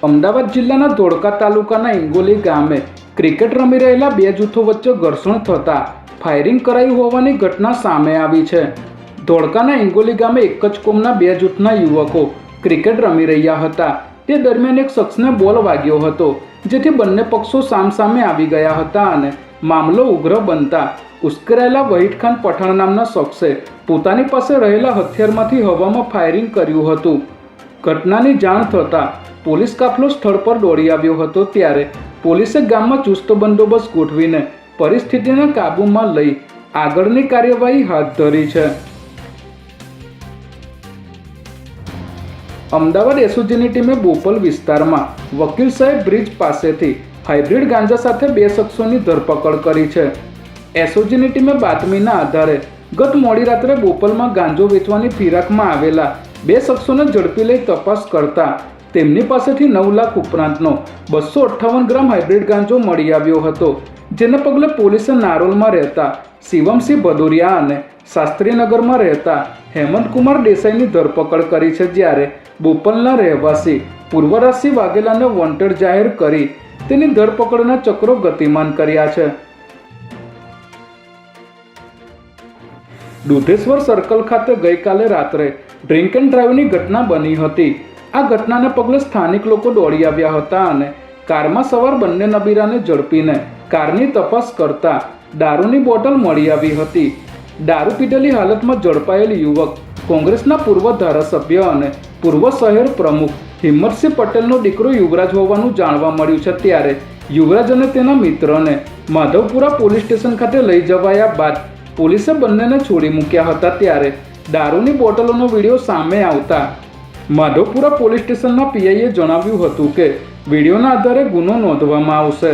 અમદાવાદ જિલ્લાના ધોળકા તાલુકાના ઇંગોલી ગામે ક્રિકેટ રમી રહેલા બે જૂથો વચ્ચે ઘર્ષણ થતાં ફાયરિંગ કરાયું હોવાની ઘટના સામે આવી છે। ધોળકાના ઇંગોલી ગામે એક જ કોમના બે જૂથના યુવકો ક્રિકેટ રમી રહ્યા હતા। તે દરમિયાન એક શખ્સને બોલ વાગ્યો હતો, જેથી બંને પક્ષો સામસામે આવી ગયા હતા અને મામલો ઉગ્ર બનતા ઉશ્કેરાયેલા વહીદખાન પઠાણ નામના શખ્સે પોતાની પાસે રહેલા હથિયારમાંથી હવામાં ફાયરિંગ કર્યું હતું। ઘટનાની જાણ થતાં પોલીસ કાફલો સ્થળ પર દોડી આવ્યો હતો, ત્યારે પોલીસે ગામમાં ચુસ્ત બંદોબસ્ત ગોઠવીને પરિસ્થિતિને કાબૂમાં લઈ આગળની કાર્યવાહી હાથ ધરી છે। અમદાવાદ એસઓજીની ટીમે બોપલ વિસ્તારમાં વકીલ સાહેબ બ્રિજ પાસેથી હાઇબ્રિડ ગાંજા સાથે બે શખ્સોની ધરપકડ કરી છે। એસઓજીની ટીમે બાતમીના આધારે ગત મોડી રાત્રે બોપલમાં ગાંજો વેચવાની ફિરાકમાં આવેલા બે શખ્સોને ઝડપી લઈ તપાસ કરતા તેમની પાસેથી 9 લાખ ઉપરાંતનો 258 ગ્રામ હાઇબ્રિડ ગાંજો મળી આવ્યો હતો, જેને પગલે પોલીસે નારોલમાં રહેતા શિવમસિંહ ભદોરિયા અને શાસ્ત્રીનગરમાં રહેતા હેમંતકુમાર દેસાઈની ધરપકડ કરી છે, જ્યારે બોપલના રહેવાસી પૂર્વરાજસિંહ વાઘેલાને વોન્ટેડ જાહેર કરી તેની ધરપકડના ચક્રો ગતિમાન કર્યા છે। દુધેશ્વર સર્કલ ખાતે ગઈકાલે રાત્રે ડ્રિંક એન્ડ ડ્રાઈવની ઘટના બની હતી। આ ઘટનાને પગલે સ્થાનિક લોકો દોડી આવ્યા હતા અને કારમાં સવાર બંને નબીરાને ઝડપીને કારની તપાસ કરતા દારૂની બોટલ મળી આવી હતી। દારૂ પીધેલી હાલતમાં ઝડપાયેલ યુવક કોંગ્રેસના પૂર્વ ધારાસભ્ય અને પૂર્વ શહેર પ્રમુખ હિંમતસિંહ પટેલનો દીકરો યુવરાજ હોવાનું જાણવા મળ્યું છે, ત્યારે યુવરાજ અને તેના મિત્રને માધવપુરા પોલીસ સ્ટેશન ખાતે લઈ જવાયા બાદ પોલીસે બંનેને છોડી મૂક્યા હતા, ત્યારે દારૂની બોટલોનો વિડીયો સામે આવતા માધવપુરા પોલીસ સ્ટેશનના પીઆઈએ જણાવ્યું હતું કે વિડીયોના આધારે ગુનો નોંધવામાં આવશે।